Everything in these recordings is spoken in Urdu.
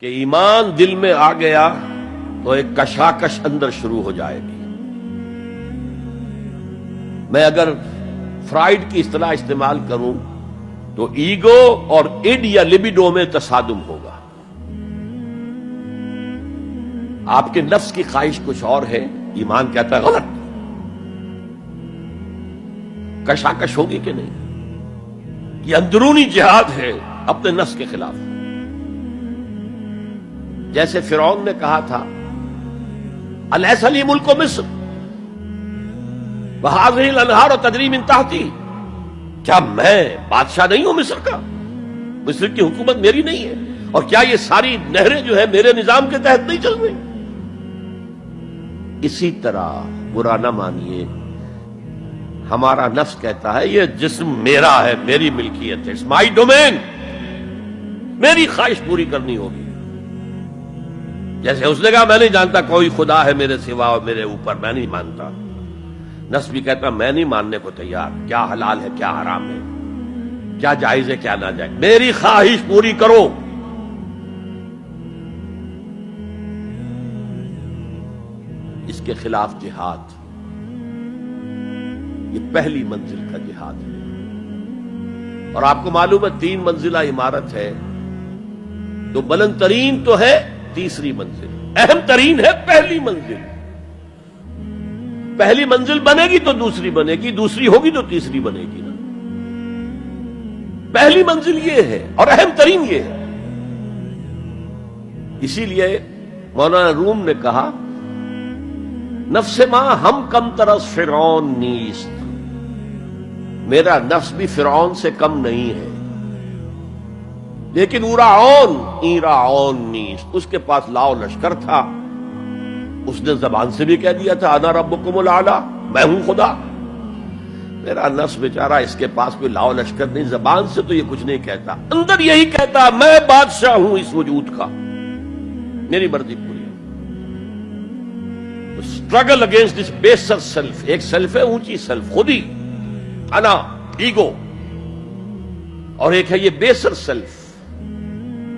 کہ ایمان دل میں آ گیا تو ایک کشاکش اندر شروع ہو جائے گی. میں اگر فرائڈ کی اصطلاح استعمال کروں تو ایگو اور اڈ یا لبیڈو میں تصادم ہوگا. آپ کے نفس کی خواہش کچھ اور ہے، ایمان کہتا ہے غلط. کشاکش ہوگی کہ نہیں؟ یہ اندرونی جہاد ہے اپنے نفس کے خلاف. جیسے فرعون نے کہا تھا الیس لی ملک مصر وہذہ الانہار تجری من تحتی، کیا میں بادشاہ نہیں ہوں مصر کا؟ مصر کی حکومت میری نہیں ہے؟ اور کیا یہ ساری نہریں جو ہے میرے نظام کے تحت نہیں چل رہی؟ اسی طرح برا نہ مانیے، ہمارا نفس کہتا ہے یہ جسم میرا ہے، میری ملکیت ہے، اٹس مائی ڈومین، میری خواہش پوری کرنی ہوگی. جیسے اس نے کہا میں نہیں جانتا کوئی خدا ہے میرے سوا اور میرے اوپر، میں نہیں مانتا. نفس بھی کہتا میں نہیں ماننے کو تیار، کیا حلال ہے کیا حرام ہے، کیا جائز ہے کیا ناجائز، میری خواہش پوری کرو. اس کے خلاف جہاد، یہ پہلی منزل کا جہاد ہے. اور آپ کو معلوم ہے 3 منزلہ عمارت ہے، تو بلند ترین تو ہے تیسری منزل، اہم ترین ہے پہلی منزل. پہلی منزل بنے گی تو دوسری بنے گی، دوسری ہوگی تو تیسری بنے گی نا. پہلی منزل یہ ہے اور اہم ترین یہ ہے. اسی لیے مولانا روم نے کہا نفس ماں ہم کم ترس فرعون نیست، میرا نفس بھی فرعون سے کم نہیں ہے، لیکن ایراعون نیست، اس کے پاس لاؤ لشکر تھا. اس نے زبان سے بھی کہہ دیا تھا انا ربکم الاعلی، میں ہوں خدا. میرا نفس بیچارہ اس کے پاس کوئی لاؤ لشکر نہیں، زبان سے تو یہ کچھ نہیں کہتا، اندر یہی کہتا میں بادشاہ ہوں اس وجود کا، میری مرضی پوری. اسٹرگل اگینسٹ دس بیسر سیلف، ایک سیلف ہے اونچی سیلف، خودی، انا، ایگو، اور ایک ہے یہ بیسر سیلف،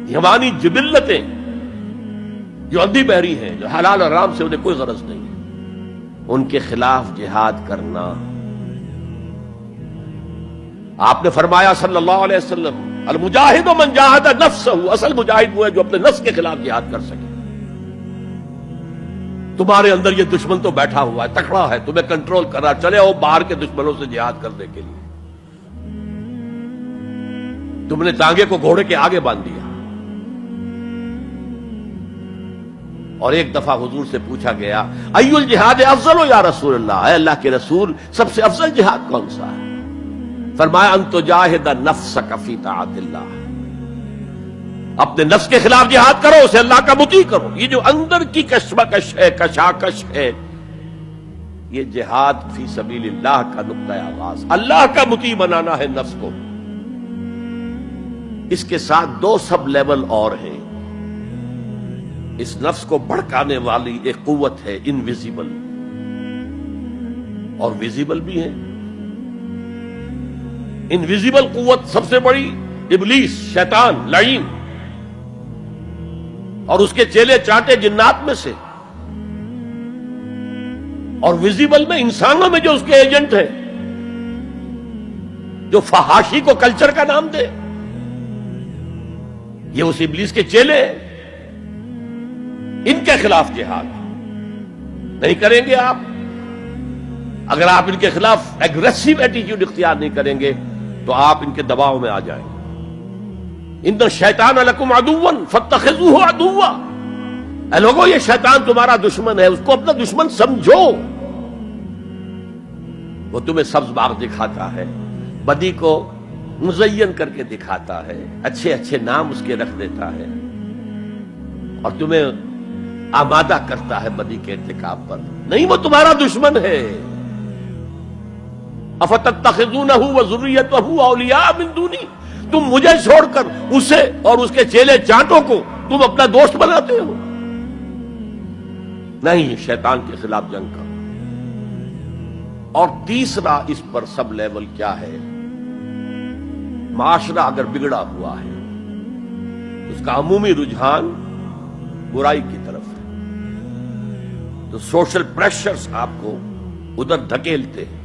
ہماری جبلتیں جو اندھی بہری ہیں، جو حلال اور حرام سے انہیں کوئی غرض نہیں ہے، ان کے خلاف جہاد کرنا. آپ نے فرمایا صلی اللہ علیہ وسلم المجاہد من جاہد نفسہ، اصل مجاہد وہ ہے جو اپنے نفس کے خلاف جہاد کر سکے. تمہارے اندر یہ دشمن تو بیٹھا ہوا ہے، تکڑا ہے، تمہیں کنٹرول کر رہا، چلے آؤ باہر کے دشمنوں سے جہاد کرنے کے لیے. تم نے ٹانگے کو گھوڑے کے آگے باندھ دیا. اور ایک دفعہ حضور سے پوچھا گیا ای الجہاد افضل یا رسول اللہ، اے اللہ کے رسول سب سے افضل جہاد کون سا ہے؟ فرمایا ان تجاہد نفسک فی طاعت اللہ، اپنے نفس کے خلاف جہاد کرو، اسے اللہ کا مطیع کرو. یہ جو اندر کی کشمکش ہے، کشاکش ہے، یہ جہاد فی سبیل اللہ کا نقطہ آغاز، اللہ کا مطیع بنانا ہے نفس کو. اس کے ساتھ 2 سب لیول اور ہیں. اس نفس کو بھڑکانے والی ایک قوت ہے انویزیبل، اور ویزیبل بھی ہے. انویزیبل قوت سب سے بڑی ابلیس، شیطان لعین، اور اس کے چیلے چانٹے جنات میں سے. اور ویزیبل میں انسانوں میں جو اس کے ایجنٹ ہیں، جو فحاشی کو کلچر کا نام دے، یہ اس ابلیس کے چیلے ہیں. ان کے خلاف جہاد نہیں کریں گے آپ. اگر آپ ان کے خلاف ایگریسو ایٹیٹیوڈ اختیار نہیں کریں گے تو آپ ان کے دباؤ میں آ جائیں گے. ان الشیطان لکم عدوا فاتخذوہ عدوا، اے لوگوں یہ شیطان تمہارا دشمن ہے، اس کو اپنا دشمن سمجھو. وہ تمہیں سبز باغ دکھاتا ہے، بدی کو مزین کر کے دکھاتا ہے، اچھے اچھے نام اس کے رکھ دیتا ہے، اور تمہیں آمادہ کرتا ہے بدی کے ارتکاب پر. نہیں، وہ تمہارا دشمن ہے. افتتخذونہ وذریتہ اولیاء من دونی، تم مجھے چھوڑ کر اسے اور اس کے چیلے چانٹوں کو تم اپنا دوست بناتے ہو. نہیں، شیطان کے خلاف جنگ کرو. اور تیسرا اس پر سب لیول کیا ہے؟ معاشرہ اگر بگڑا ہوا ہے، اس کا عمومی رجحان برائی کی طرف ہے، تو سوشل پریشرز آپ کو ادھر دھکیلتے ہیں۔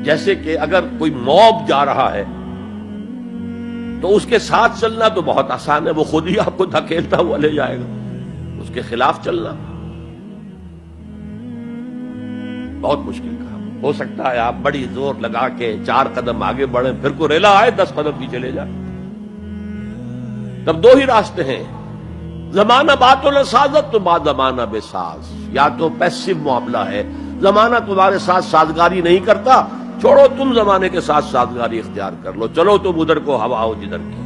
جیسے کہ اگر کوئی موب جا رہا ہے تو اس کے ساتھ چلنا تو بہت آسان ہے، وہ خود ہی آپ کو دھکیلتا ہوا لے جائے گا۔ اس کے خلاف چلنا بہت مشکل کام۔ ہو سکتا ہے آپ بڑی زور لگا کے 4 قدم آگے بڑھیں، پھر کوئی ریلا آئے 10 قدم پیچھے لے جائے۔ تب 2 ہی راستے ہیں، زمانہ بات و سازت تو بعد زمانہ بے ساز۔ یا تو پیسو معاملہ ہے، زمانہ تمہارے ساتھ سازگاری نہیں کرتا، چھوڑو تم زمانے کے ساتھ سازگاری اختیار کر لو، چلو تم ادھر کو ہوا ہو جدھر کی۔